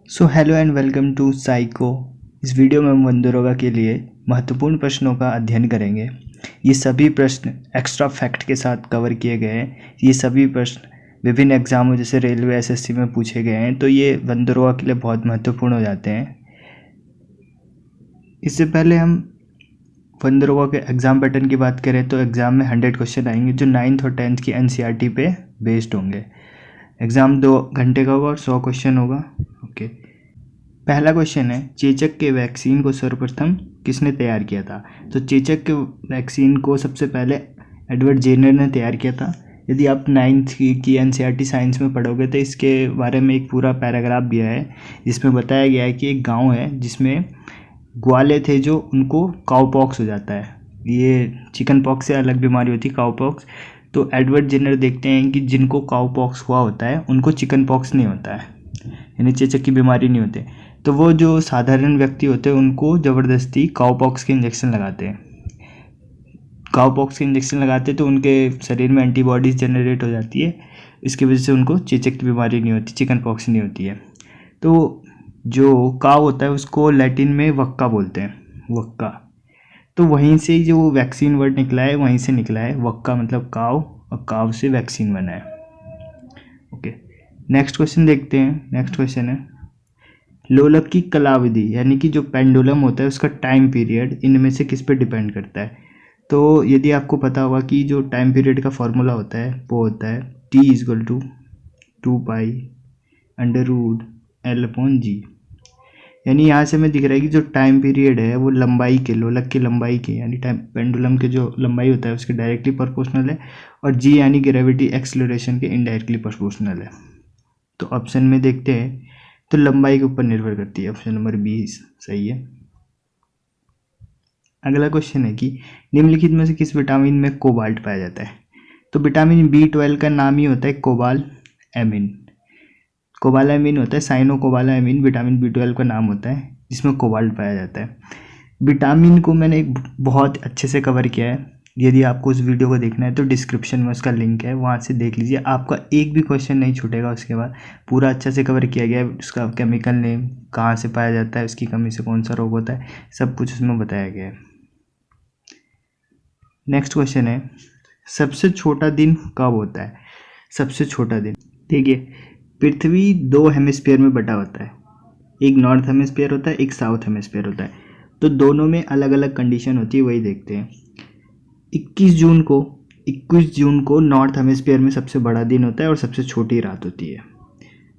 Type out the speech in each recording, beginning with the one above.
So hello and welcome to psycho. इस video में हम वंदरोगा के लिए महत्वपूर्ण प्रश्नों का अध्ययन करेंगे। ये सभी प्रश्न एक्स्ट्रा फैक्ट के साथ कवर किए गए हैं। ये सभी प्रश्न विभिन्न एग्जामों जैसे रेलवे एसएससी में पूछे गए हैं, तो ये वंदरोगा के लिए बहुत महत्वपूर्ण हो जाते हैं। इससे पहले हम वंदरोगा के एग्ज़ाम पैटर्न की बात करें तो एग्ज़ाम में 100 क्वेश्चन आएंगे जो 9th और 10th की एनसीईआरटी पे बेस्ड होंगे। एग्ज़ाम 2 घंटे का होगा और 100 क्वेश्चन होगा। ओके, पहला क्वेश्चन है, चेचक के वैक्सीन को सर्वप्रथम किसने तैयार किया था? तो चेचक के वैक्सीन को सबसे पहले एडवर्ड जेनर ने तैयार किया था। यदि आप 9th की एनसीईआरटी साइंस में पढ़ोगे तो इसके बारे में एक पूरा पैराग्राफ दिया है जिसमें बताया गया है कि एक गांव है जिसमें ग्वाले थे जो उनको काउपॉक्स हो जाता है। ये चिकन पॉक्स से अलग बीमारी होती है काउपॉक्स। तो एडवर्ड जेनर देखते हैं कि जिनको काउपॉक्स हुआ होता है उनको चिकन पॉक्स नहीं होता है, यानी चेचक की बीमारी नहीं होती। तो वो जो साधारण व्यक्ति होते हैं उनको ज़बरदस्ती काउपॉक्स के इंजेक्शन लगाते हैं। काउपॉक्स के इंजेक्शन लगाते तो उनके शरीर में एंटीबॉडीज़ जनरेट हो जाती है, इसकी वजह से उनको चेचक की बीमारी नहीं होती, चिकन पॉक्स नहीं होती है। तो जो काव होता है उसको लैटिन में वक्का बोलते हैं, वक्का। तो वहीं से जो वैक्सीन वर्ड निकला है वहीं से निकला है, वक्का मतलब काव और काव से वैक्सीन बना है। ओके, नेक्स्ट क्वेश्चन देखते हैं। नेक्स्ट क्वेश्चन है, लोलक की कलाविधि यानी कि जो पेंडुलम होता है उसका टाइम पीरियड इनमें से किस पे डिपेंड करता है? तो यदि आपको पता होगा कि जो टाइम पीरियड का फॉर्मूला होता है वो होता है T = 2π√L/G। यानी यहाँ से हमें दिख रहा है कि जो टाइम पीरियड है वो लंबाई के, लोलक की लंबाई के यानी टाइम पेंडुलम के जो लंबाई होता है उसके डायरेक्टली प्रोपोर्शनल है, और जी यानी ग्रेविटी एक्सेलरेशन के इनडायरेक्टली प्रोपोर्शनल है। तो ऑप्शन में देखते हैं तो लंबाई के ऊपर निर्भर करती है, ऑप्शन नंबर 20 सही है। अगला क्वेश्चन है कि निम्नलिखित में से किस विटामिन में कोबाल्ट पाया जाता है? तो विटामिन B12 का नाम ही होता है कोबालएमिन। कोबालएमिन होता है, साइनोकोबालएमिन विटामिन B12 का नाम होता है जिसमें कोबाल्ट पाया जाता है। विटामिन को मैंने बहुत अच्छे से कवर किया है, यदि आपको उस वीडियो को देखना है तो डिस्क्रिप्शन में उसका लिंक है, वहाँ से देख लीजिए। आपका एक भी क्वेश्चन नहीं छूटेगा। उसके बाद पूरा अच्छा से कवर किया गया है, उसका केमिकल नेम, कहाँ से पाया जाता है, उसकी कमी से कौन सा रोग होता है, सब कुछ उसमें बताया गया है। नेक्स्ट क्वेश्चन है, सबसे छोटा दिन कब होता है? सबसे छोटा दिन, देखिए पृथ्वी 2 हेमिस्फीयर में बटा होता है, एक नॉर्थ हेमिस्फीयर होता है, एक साउथ हेमिस्फीयर होता है। तो दोनों में अलग अलग कंडीशन होती है, वही देखते हैं। 21 जून को नॉर्थ हेमिस्फीयर में सबसे बड़ा दिन होता है और सबसे छोटी रात होती है।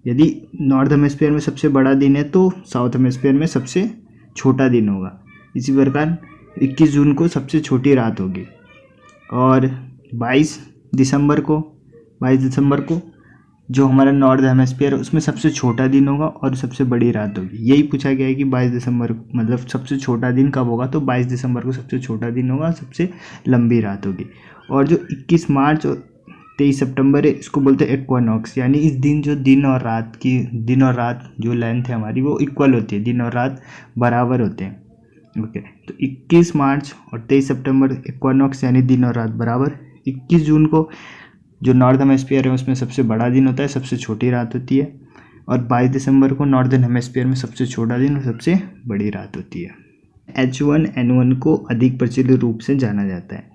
यदि नॉर्थ हेमिस्फीयर में सबसे बड़ा दिन है तो साउथ हेमिस्फीयर में सबसे छोटा दिन होगा। इसी प्रकार 21 जून को सबसे छोटी रात होगी, और 22 दिसंबर को जो हमारा नॉर्थ हेमिस्फीयर है उसमें सबसे छोटा दिन होगा और सबसे बड़ी रात होगी। यही पूछा गया है कि 22 दिसंबर मतलब सबसे छोटा दिन कब होगा, तो 22 दिसंबर को सबसे छोटा दिन होगा, सबसे लंबी रात होगी। और जो 21 मार्च और 23 सितंबर है इसको बोलते हैं इक्वानॉक्स, यानी इस दिन जो दिन और रात जो लेंथ है हमारी वो इक्वल होती है, दिन और रात बराबर होते हैं। ओके, तो 21 मार्च और 23 सितंबर इक्वानॉक्स यानी दिन और रात बराबर। 21 जून को जो नॉर्थ हेमिस्फीयर है उसमें सबसे बड़ा दिन होता है, सबसे छोटी रात होती है, और 22 दिसंबर को नॉर्दर्न हेमिस्फीयर में सबसे छोटा दिन और सबसे बड़ी रात होती है। H1N1 को अधिक प्रचलित रूप से जाना जाता है।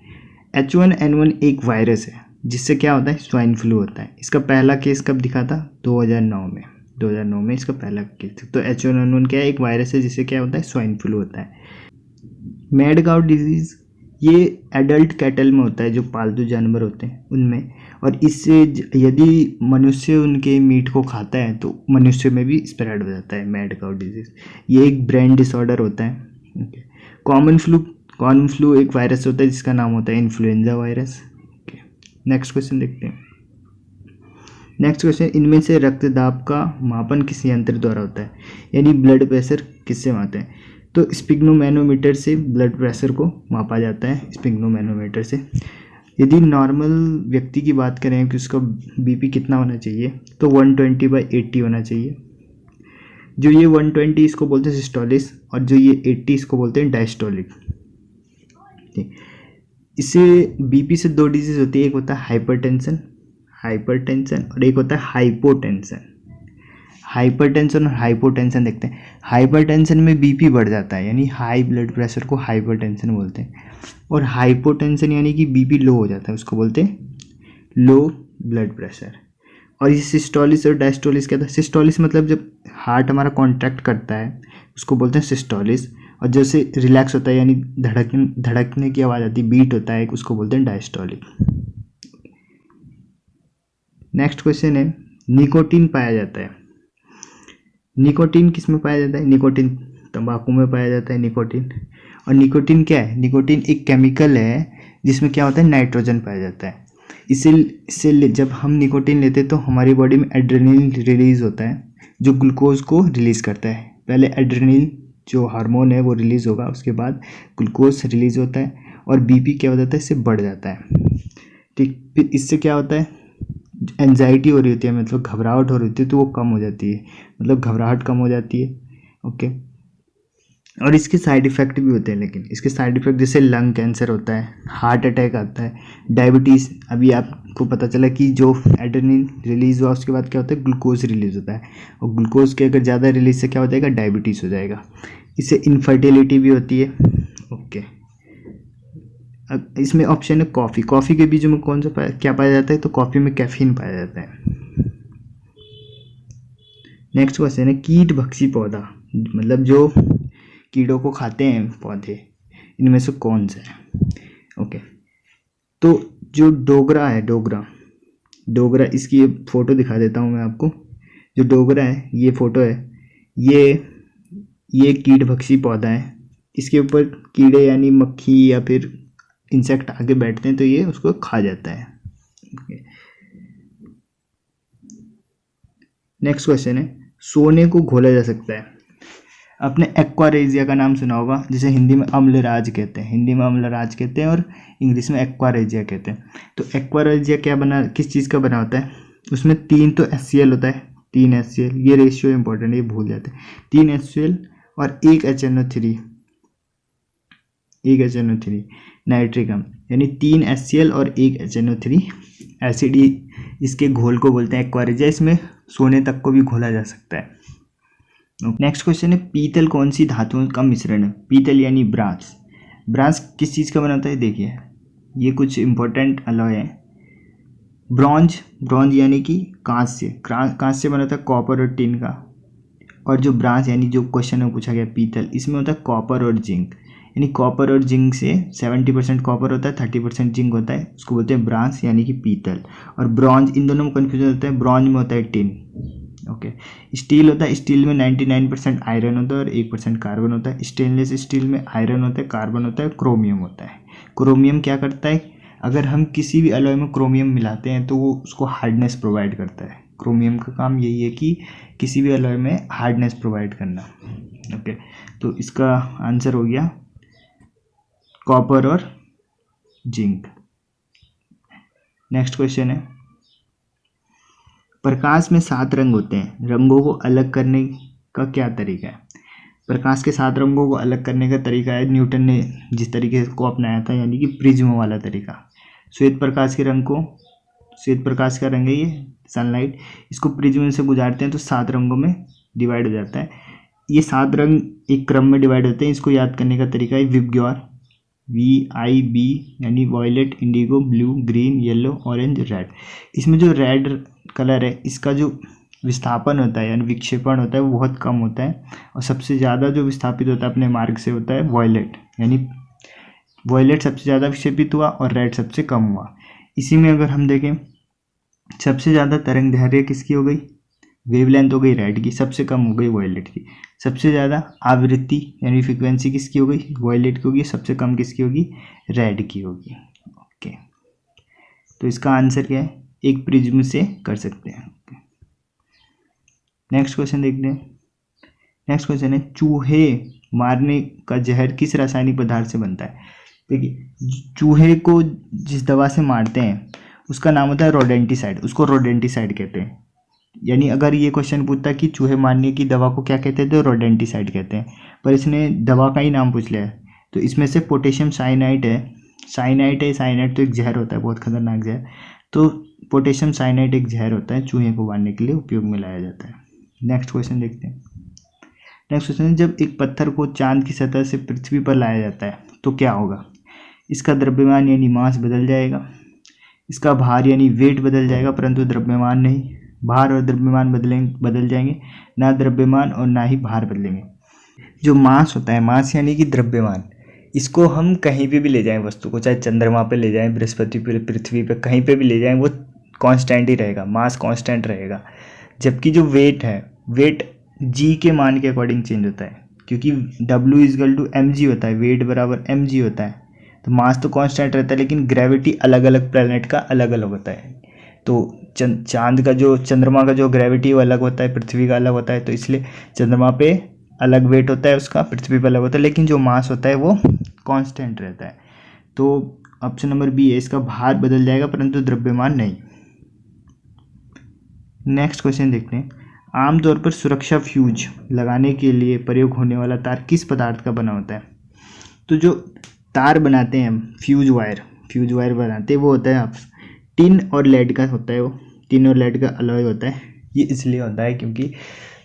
H1N1 एक वायरस है जिससे क्या होता है, स्वाइन फ्लू होता है। इसका पहला केस कब दिखा था? 2009 में इसका पहला केस। तो H1N1 क्या है, एक वायरस है जिससे क्या होता है, स्वाइन फ्लू होता है। मैड काउ डिजीज़ ये एडल्ट कैटल में होता है, जो पालतू जानवर होते हैं उनमें, और इससे यदि मनुष्य उनके मीट को खाता है तो मनुष्य में भी स्प्रेड हो जाता है मैड काउ डिजीज़। ये एक ब्रेन डिसऑर्डर होता है। कॉमन फ्लू एक वायरस होता है जिसका नाम होता है इन्फ्लुएंजा वायरस। नेक्स्ट क्वेश्चन देखते हैं। नेक्स्ट क्वेश्चन, इनमें से रक्तदाब का मापन किस यंत्र द्वारा होता है? यानी ब्लड प्रेशर किससे मापते हैं? तो स्पिग्नोमैनोमीटर से ब्लड प्रेशर को मापा जाता है, स्पिग्नोमैनोमीटर से। यदि नॉर्मल व्यक्ति की बात करें कि उसका बीपी कितना होना चाहिए, तो 120/80 होना चाहिए। जो ये 120 इसको बोलते हैं सिस्टोलिक, और जो ये 80 इसको बोलते हैं डायस्टोलिक। इससे बीपी से 2 डिजीज होती है, एक होता है हाइपरटेंशन और एक होता है हाइपोटेंशन। हाइपरटेंशन और हाइपोटेंशन देखते हैं। हाइपरटेंशन में बीपी बढ़ जाता है, यानी हाई ब्लड प्रेशर को हाइपरटेंशन बोलते हैं, और हाइपोटेंशन यानी कि बीपी लो हो जाता है, उसको बोलते हैं लो ब्लड प्रेशर। और ये सिस्टोलिस और डायस्टोलिस क्या था? सिस्टोलिस मतलब जब हार्ट हमारा कॉन्ट्रैक्ट करता है उसको बोलते हैं सिस्टोलिस, और जैसे रिलैक्स होता है यानी धड़कने की आवाज़ आती है, बीट होता है, उसको बोलते हैं डायस्टोलिक। नेक्स्ट क्वेश्चन है, निकोटीन पाया जाता है। निकोटीन किस में पाया जाता है? निकोटीन तंबाकू में पाया जाता है निकोटीन। और निकोटीन क्या है? निकोटीन एक केमिकल है जिसमें क्या होता है? नाइट्रोजन पाया जाता है। इससे जब हम निकोटीन लेते हैं तो हमारी बॉडी में एड्रेनलिन रिलीज होता है जो ग्लूकोज को रिलीज करता है। पहले एड्रेनलिन जो हार्मोन है वो रिलीज होगा, उसके बाद ग्लूकोज रिलीज होता है, और बीपी क्या हो जाता है? इससे बढ़ जाता है। ठीक, फिर इससे क्या होता है? एंजाइटी हो रही होती है, मतलब घबराहट हो रही होती है, तो वो कम हो जाती है, मतलब घबराहट कम हो जाती है। ओके, और इसके साइड इफ़ेक्ट भी होते हैं, लेकिन इसके साइड इफ़ेक्ट जैसे लंग कैंसर होता है, हार्ट अटैक आता है, डायबिटीज़। अभी आपको पता चला कि जो एड्रेनलिन रिलीज़ हुआ उसके बाद क्या होता है? ग्लूकोज रिलीज़ होता है, और ग्लूकोज के अगर ज़्यादा रिलीज से क्या हो जाएगा? डायबिटीज़ हो जाएगा। इससे इनफर्टिलिटी भी होती है। ओके, अब इसमें ऑप्शन है कॉफ़ी। कॉफ़ी के बीच में कौन सा क्या पाया जाता है? तो कॉफ़ी में कैफीन पाया जाता है। नेक्स्ट क्वेश्चन है, कीट भक्षी पौधा, मतलब जो कीड़ों को खाते हैं पौधे, इनमें से कौन सा है? ओके, तो जो डोगरा है, डोगरा इसकी ये फोटो दिखा देता हूँ मैं आपको। जो डोगरा है, ये फोटो है, ये कीट भक्षी पौधा है। इसके ऊपर कीड़े यानी मक्खी या फिर इंसेक्ट आके बैठते हैं तो ये उसको खा जाता है। नेक्स्ट क्वेश्चन है, सोने को घोला जा सकता है। आपने एक्वारेजिया का नाम सुना होगा, जिसे हिंदी में अम्लराज कहते हैं, और इंग्लिश में एक्वारेजिया कहते हैं। तो एक्वारेजिया किस चीज़ का बना होता है? उसमें 3 तो HCl होता है, 3 HCl, ये रेशियो इंपॉर्टेंट है, ये भूल जाते हैं। 3 HCl और 1 HNO3, नाइट्रिक अम्ल, यानी 3 HCl और 1 HNO3 एसिड, इसके घोल को बोलते हैं एक्वारेजिया। इसमें सोने तक को भी घोला जा सकता है। नेक्स्ट क्वेश्चन है, पीतल कौन सी धातुओं का मिश्रण है? पीतल यानी ब्रांस किस चीज़ का बना होता है? देखिए, ये कुछ इंपॉर्टेंट अलॉय है। ब्रॉन्ज यानी कि कांस्य बना होता है कॉपर और टिन का। और जो ब्रांस यानी जो क्वेश्चन में पूछा गया पीतल, इसमें होता है कॉपर और जिंक, यानी कॉपर और जिंक से 70% कॉपर होता है, 30% जिंक होता है, उसको बोलते हैं ब्रांस यानी कि पीतल। और ब्रॉन्ज, इन दोनों में कन्फ्यूजन होता है, ब्रॉन्ज में होता है टिन। ओके, स्टील होता है, स्टील में 99% आयरन होता है और 1% कार्बन होता है। स्टेनलेस स्टील में आयरन होता है, कार्बन होता है, क्रोमियम होता है। क्रोमियम क्या करता है? अगर हम किसी भी अलॉय में क्रोमियम मिलाते हैं तो वो उसको हार्डनेस प्रोवाइड करता है। क्रोमियम का काम यही है कि किसी भी अलॉय में हार्डनेस प्रोवाइड करना। ओके, तो इसका आंसर हो गया कॉपर और जिंक। नेक्स्ट क्वेश्चन है, प्रकाश में 7 रंग होते हैं, रंगों को अलग करने का क्या तरीका है? प्रकाश के 7 रंगों को अलग करने का तरीका है, न्यूटन ने जिस तरीके को अपनाया था, यानी कि प्रिज्म वाला तरीका। श्वेत प्रकाश का रंग है ये सनलाइट, इसको प्रिज्म से गुजारते हैं तो 7 रंगों में डिवाइड हो जाता है। ये 7 रंग एक क्रम में डिवाइड होते हैं। इसको याद करने का तरीका है विबग्योर, VIB, यानी violet, indigo, blue, green, yellow, orange, red. इसमें जो रेड कलर है, इसका जो विस्थापन होता है यानी विक्षेपण होता है वो बहुत कम होता है, और सबसे ज़्यादा जो विस्थापित होता है अपने मार्ग से होता है वॉयलेट, यानी वॉयलेट सबसे ज़्यादा विक्षेपित हुआ और रेड सबसे कम हुआ। इसी में अगर हम देखें, सबसे ज़्यादा तरंग दैर्घ्य किसकी हो गई? वेवलेंथ हो गई रेड की, सबसे कम हो गई वॉयलेट की। सबसे ज़्यादा आवृत्ति यानी फ्रीक्वेंसी किसकी हो गई? वॉयलेट की होगी, सबसे कम किसकी होगी? रेड की होगी। ओके, तो इसका आंसर क्या है? एक प्रिज्म से कर सकते हैं। नेक्स्ट क्वेश्चन देखते हैं। नेक्स्ट क्वेश्चन है, चूहे मारने का जहर किस रासायनिक पदार्थ से बनता है? देखिए, चूहे को जिस दवा से मारते हैं उसका नाम होता है रोडेंटिसाइड, उसको रोडेंटिसाइड कहते हैं। यानी अगर ये क्वेश्चन पूछता कि चूहे मारने की दवा को क्या कहते हैं तो रोडेंटिसाइड कहते हैं, पर इसने दवा का ही नाम पूछ लिया है। तो इसमें से पोटेशियम साइनाइड है, साइनाइड तो एक जहर होता है, बहुत खतरनाक जहर। तो पोटेशियम साइनाइड एक जहर होता है, चूहे को मारने के लिए उपयोग में लाया जाता है। नेक्स्ट क्वेश्चन देखते हैं। नेक्स्ट क्वेश्चन है, जब एक पत्थर को चांद की सतह से पृथ्वी पर लाया जाता है तो क्या होगा? इसका द्रव्यमान यानी मास बदल जाएगा, इसका भार यानी वेट बदल जाएगा, परंतु द्रव्यमान नहीं। भार और द्रव्यमान बदल जाएंगे, ना द्रव्यमान और ना ही भार बदलेंगे। जो मास होता है, मास यानी कि द्रव्यमान, इसको हम कहीं पे भी ले जाएं वस्तु को, चाहे चंद्रमा पे ले जाएं, बृहस्पति पे, पृथ्वी पे, कहीं पे भी ले जाएं, वो कांस्टेंट ही रहेगा, मास कांस्टेंट रहेगा। जबकि जो वेट है, वेट जी के मान के अकॉर्डिंग चेंज होता है, क्योंकि W = mg होता है, वेट बराबर mg होता है। तो मास तो कांस्टेंट रहता है, लेकिन ग्रेविटी अलग अलग प्लैनेट का अलग अलग होता है। तो चांद का जो, चंद्रमा का जो ग्रेविटी वो अलग होता है, पृथ्वी का अलग होता है, तो इसलिए चंद्रमा पे अलग वेट होता है उसका, पृथ्वी पे अलग होता है, लेकिन जो मास होता है वो कांस्टेंट रहता है। तो ऑप्शन नंबर बी है, इसका भार बदल जाएगा परंतु द्रव्यमान नहीं। नेक्स्ट क्वेश्चन देखते हैं। आमतौर पर सुरक्षा फ्यूज लगाने के लिए प्रयोग होने वाला तार किस पदार्थ का बना होता है? तो जो तार बनाते हैं हम, फ्यूज वायर बनाते हैं, वो होता है आप टिन और लेड का होता है। वो टिन और लेड का अलॉय होता है। ये इसलिए होता है क्योंकि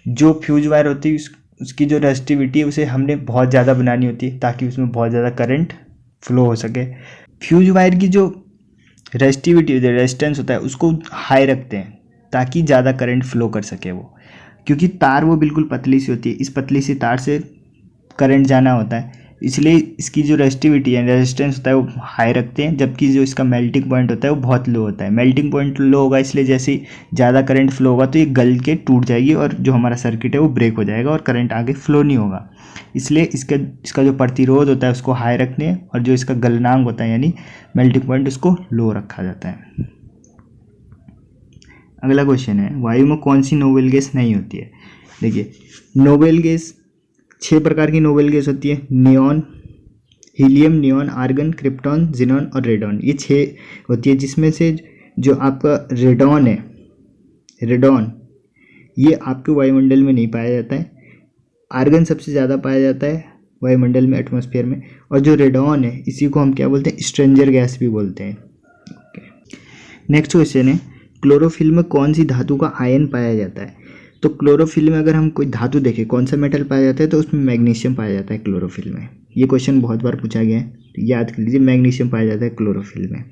जो फ्यूज वायर होती है उसकी जो रेजिस्टिविटी है उसे हमने बहुत ज़्यादा बनानी होती है ताकि उसमें बहुत ज़्यादा करंट फ्लो हो सके। फ्यूज वायर की जो रेजिस्टिविटी, रेजिस्टेंस होता है, उसको हाई रखते हैं ताकि ज़्यादा करंट फ्लो कर सके वो, क्योंकि तार वो बिल्कुल पतली सी होती है, इस पतली सी तार से करंट जाना होता है, इसलिए इसकी जो रेजिस्टिविटी है, रेजिस्टेंस होता है, वो हाई रखते हैं। जबकि जो इसका मेल्टिंग पॉइंट होता है वो बहुत लो होता है। मेल्टिंग पॉइंट लो होगा, इसलिए जैसे ही ज़्यादा करंट फ्लो होगा तो ये गल के टूट जाएगी और जो हमारा सर्किट है वो ब्रेक हो जाएगा और करंट आगे फ्लो नहीं होगा। इसलिए इसका जो प्रतिरोध होता है उसको हाई रखते हैं और जो इसका गलनांक होता है यानी मेल्टिंग पॉइंट, उसको लो रखा जाता है। अगला क्वेश्चन है, वायु में कौन सी नोबेल गैस नहीं होती है? देखिए, नोबेल गैस 6 प्रकार की नोबेल गैस होती है। Neon, helium, neon, argon, krypton, xenon और रेडॉन, ये 6 होती है। जिसमें से जो आपका रेडॉन है, रेडॉन ये आपके वायुमंडल में नहीं पाया जाता है। आर्गन सबसे ज़्यादा पाया जाता है वायुमंडल में, एटमॉस्फेयर में। और जो रेडॉन है इसी को हम क्या बोलते हैं? स्ट्रेंजर गैस भी बोलते हैं। नेक्स्ट क्वेश्चन है, क्लोरोफिल में कौन सी धातु का आयन पाया जाता है? तो क्लोरोफिल में अगर हम कोई धातु देखें, कौन सा मेटल पाया जाता है, तो उसमें मैग्नीशियम पाया जाता है क्लोरोफिल में। ये क्वेश्चन बहुत बार पूछा गया है, तो याद कर लीजिए, मैग्नीशियम पाया जाता है क्लोरोफिल में।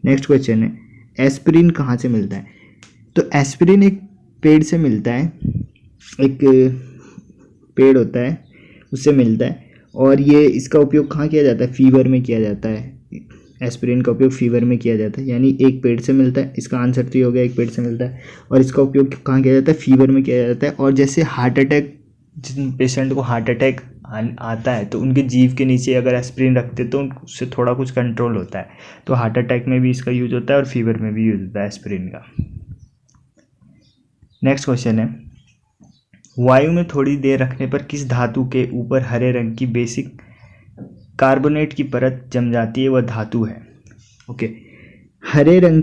नेक्स्ट क्वेश्चन है, एस्पिरिन कहाँ से मिलता है? तो एस्पिरिन एक पेड़ से मिलता है, एक पेड़ होता है उससे मिलता है। और ये इसका उपयोग कहाँ किया जाता है? फीवर में किया जाता है। एस्पिरिन का उपयोग फीवर में किया जाता है, यानी एक पेड़ से मिलता है। इसका आंसर तो ये हो गया, एक पेड़ से मिलता है। और इसका उपयोग कहाँ किया जाता है? फीवर में किया जाता है। और जैसे हार्ट अटैक, जिन पेशेंट को हार्ट अटैक आता है तो उनके जीभ के नीचे अगर एस्पिरिन रखते तो उससे थोड़ा कुछ कंट्रोल होता है। तो हार्ट अटैक में भी इसका यूज होता है और फीवर में भी यूज होता है एस्पिरिन का। नेक्स्ट क्वेश्चन है, वायु में थोड़ी देर रखने पर किस धातु के ऊपर हरे रंग की बेसिक कार्बोनेट की परत जम जाती है? वह धातु है, ओके, हरे रंग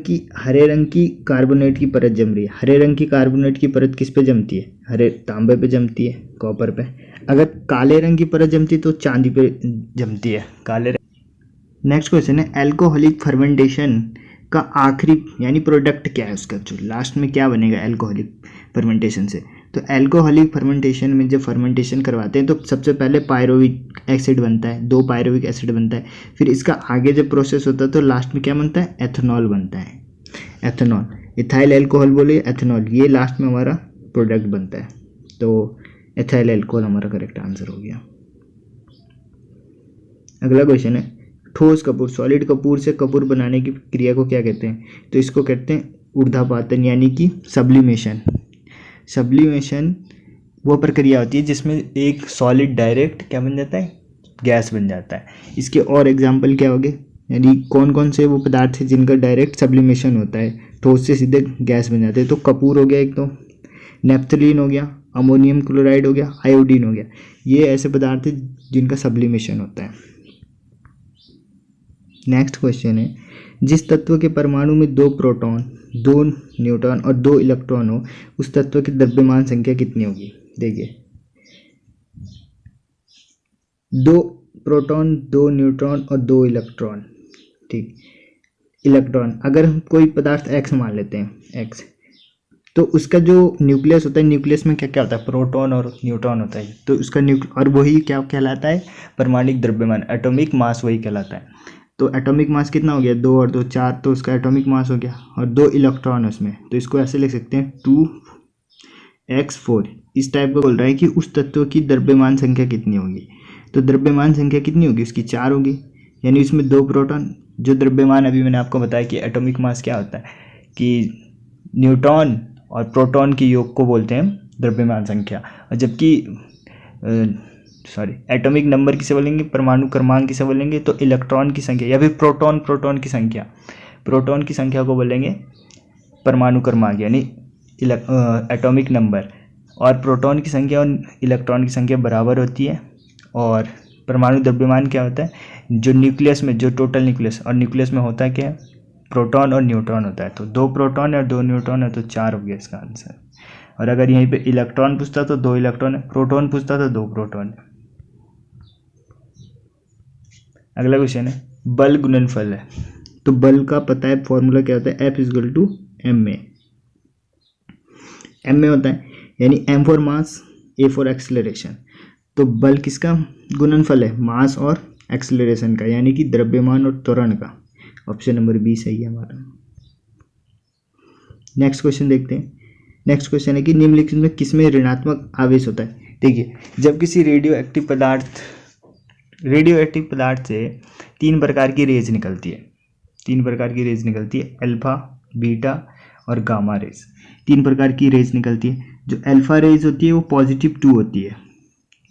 की कार्बोनेट की परत जम रही है। हरे रंग की कार्बोनेट की परत किस पे जमती है? हरे तांबे पे जमती है, कॉपर पे। अगर काले रंग की परत जमती है तो चांदी पे जमती है, काले रंग। नेक्स्ट क्वेश्चन है, एल्कोहलिक फर्मेंटेशन का आखिरी यानी प्रोडक्ट क्या है? उसका जो लास्ट में क्या बनेगा एल्कोहलिक फर्मेंटेशन से? तो एल्कोहलिक फर्मेंटेशन में जब फर्मेंटेशन करवाते हैं तो सबसे पहले पायरुविक एसिड बनता है, 2 पायरुविक एसिड बनता है। फिर इसका आगे जब प्रोसेस होता है तो लास्ट में क्या बनता है? एथेनॉल बनता है। एथेनॉल, इथाइल अल्कोहल बोले एथेनॉल, ये लास्ट में हमारा प्रोडक्ट बनता है। तो एथाइल अल्कोहल हमारा करेक्ट आंसर हो गया। अगला क्वेश्चन है, ठोस कपूर, सॉलिड कपूर से कपूर बनाने की क्रिया को क्या कहते हैं? तो इसको कहते हैं ऊर्ध्वापातन यानी कि सब्लिमेशन। सब्लिमेशन वो प्रक्रिया होती है जिसमें एक सॉलिड डायरेक्ट क्या बन जाता है? गैस बन जाता है। इसके और एग्जांपल क्या हो गए, यानी कौन कौन से वो पदार्थ है जिनका डायरेक्ट सब्लिमेशन होता है, ठोस से सीधे गैस बन जाते हैं? तो कपूर हो गया एक, तो नेफ्थलीन हो गया, अमोनियम क्लोराइड हो गया, आयोडीन हो गया। ये ऐसे पदार्थ हैं जिनका सब्लिमेशन होता है। नेक्स्ट क्वेश्चन है, जिस तत्व के परमाणु में 2 प्रोटॉन, 2 न्यूट्रॉन और 2 इलेक्ट्रॉन हो उस तत्व की द्रव्यमान संख्या कितनी होगी? देखिए, 2 प्रोटॉन, 2 न्यूट्रॉन और 2 इलेक्ट्रॉन, ठीक, इलेक्ट्रॉन। अगर हम कोई पदार्थ x मान लेते हैं x, तो उसका जो न्यूक्लियस होता है, न्यूक्लियस में क्या क्या होता है, प्रोटॉन और न्यूट्रॉन होता है। तो उसका और वही क्या कहलाता है, परमाणुक द्रव्यमान, एटॉमिक मास वही कहलाता है। तो एटॉमिक मास कितना हो गया, 2 और 2 4, तो उसका एटॉमिक मास हो गया, और 2 इलेक्ट्रॉन है उसमें, तो इसको ऐसे लिख सकते हैं 2x4। इस टाइप का बोल रहा है कि उस तत्व की द्रव्यमान संख्या कितनी होगी। तो द्रव्यमान संख्या कितनी होगी उसकी, 4 होगी, यानी उसमें 2 प्रोटॉन। जो द्रव्यमान अभी मैंने आपको बताया कि एटॉमिक मास क्या होता है, कि न्यूट्रॉन और प्रोटॉन के योग को बोलते हैं द्रव्यमान संख्या, और जबकि एटॉमिक नंबर किसे बोलेंगे, परमाणु क्रमांक किसे बोलेंगे, तो इलेक्ट्रॉन की संख्या या फिर प्रोटॉन की संख्या को बोलेंगे परमाणु क्रमांक, यानी एटॉमिक नंबर। और प्रोटॉन की संख्या और इलेक्ट्रॉन की संख्या बराबर होती है। और परमाणु द्रव्यमान क्या होता है, जो न्यूक्लियस में, जो टोटल न्यूक्लियस, और न्यूक्लियस में होता है क्या है, प्रोटॉन और न्यूट्रॉन होता है। तो 2 प्रोटॉन है और 2 न्यूट्रॉन है, तो 4 हो गया इसका आंसर। और अगर यहीं पे इलेक्ट्रॉन पूछता तो 2 इलेक्ट्रॉन है, प्रोटॉन पूछता तो 2 प्रोटॉन है। अगला क्वेश्चन है बल गुणनफल है। तो बल का पता है फॉर्मूला क्या होता है, F = ma। ma होता है, यानी m for mass, a for acceleration. तो बल किसका गुणनफल है, मास और एक्सेलरेशन का, यानी कि द्रव्यमान और त्वरण का। ऑप्शन नंबर बी सही है हमारा। नेक्स्ट क्वेश्चन देखते हैं। नेक्स्ट क्वेश्चन है कि निम्नलिखित में किसमें ऋणात्मक आवेश होता है। देखिए, जब किसी रेडियो एक्टिव पदार्थ से 3 प्रकार की रेज निकलती है, 3 प्रकार की रेज निकलती है, अल्फा, बीटा और गामा रेज। 3 प्रकार की रेज निकलती है। जो अल्फा रेज होती है वो +2 होती है,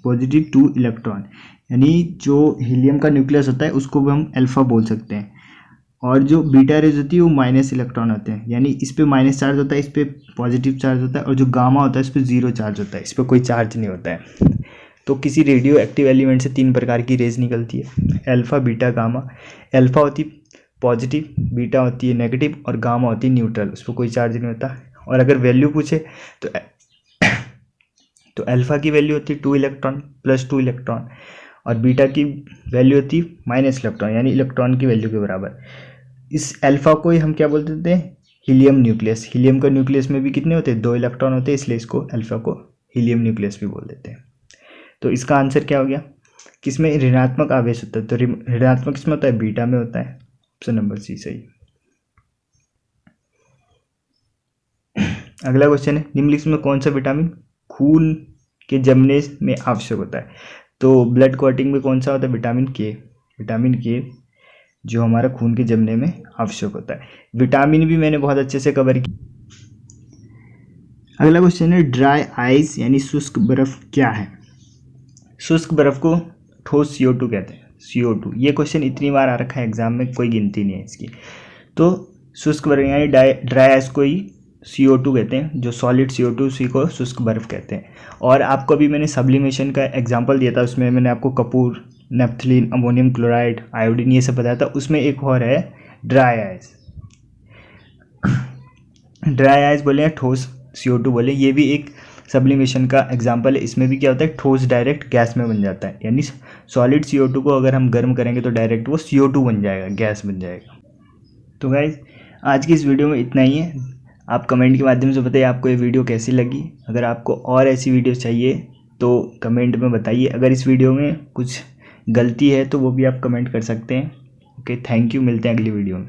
+2 इलेक्ट्रॉन, यानी जो हीलियम का न्यूक्लियस होता है उसको भी हम अल्फा बोल सकते हैं। और जो बीटा रेज होती है वो माइनस इलेक्ट्रॉन होते हैं, यानी इस पे माइनस चार्ज होता है, इस पे पॉजिटिव चार्ज होता है। और जो गामा होता है इस पे 0 चार्ज होता है, इस पे कोई चार्ज नहीं होता है। तो किसी रेडियो एक्टिव एलिमेंट से 3 प्रकार की रेज निकलती है, अल्फा, बीटा, गामा। अल्फा होती पॉजिटिव, बीटा होती है नेगेटिव, और गामा होती है न्यूट्रल, उस पर कोई चार्ज नहीं होता। और अगर वैल्यू पूछे तो अल्फा की वैल्यू होती है 2 इलेक्ट्रॉन +2 इलेक्ट्रॉन, और बीटा की वैल्यू होती है माइनस इलेक्ट्रॉन, यानी इलेक्ट्रॉन की वैल्यू के बराबर। इस अल्फा को ही हम क्या बोलते थे, हीलियम न्यूक्लियस। हीलियम का न्यूक्लियस में भी कितने होते हैं, 2 इलेक्ट्रॉन होते हैं, इसलिए इसको अल्फा को हीलियम न्यूक्लियस भी बोल देते हैं। तो इसका आंसर क्या हो गया, किसमें ऋणात्मक आवेश होता है, तो ऋणात्मक किसमें होता है, बीटा में होता है। ऑप्शन नंबर सी सही। अगला क्वेश्चन है निम्नलिखित में कौन सा विटामिन खून के जमने में आवश्यक होता है। तो ब्लड क्लॉटिंग में कौन सा होता है, विटामिन के जो हमारा खून के जमने में आवश्यक होता है। विटामिन भी मैंने बहुत अच्छे से कवर किया। अगला क्वेश्चन है ड्राई आइस यानी शुष्क बर्फ क्या है। शुष्क बर्फ को ठोस CO2 कहते हैं, CO2। ये क्वेश्चन इतनी बार आ रखा है एग्जाम में, कोई गिनती नहीं है इसकी। तो शुष्क बर्फ यानी ड्राई आइस को ही CO2 कहते हैं, जो सॉलिड CO2 उसी को शुष्क बर्फ कहते हैं। और आपको अभी मैंने सब्लिमेशन का एग्जाम्पल दिया था, उसमें मैंने आपको Kapoor, naphthalene, ammonium chloride, iodine ये सब बताया था। उसमें एक और है ड्राई आइस। ड्राई आइस बोले या ठोस CO2 बोले, ये भी एक सब्लिमेशन का एग्जाम्पल है। इसमें भी क्या होता है, ठोस डायरेक्ट गैस में बन जाता है, यानी सॉलिड CO2 को अगर हम गर्म करेंगे तो डायरेक्ट वो CO2 बन जाएगा, गैस बन जाएगा। तो गाइज आज की इस वीडियो में इतना ही है। आप कमेंट के माध्यम से बताइए आपको ये वीडियो कैसी लगी। अगर आपको और ऐसी वीडियो चाहिए तो कमेंट में बताइए। अगर इस वीडियो में कुछ गलती है तो वो भी आप कमेंट कर सकते हैं। ओके, थैंक यू, मिलते हैं अगली वीडियो में।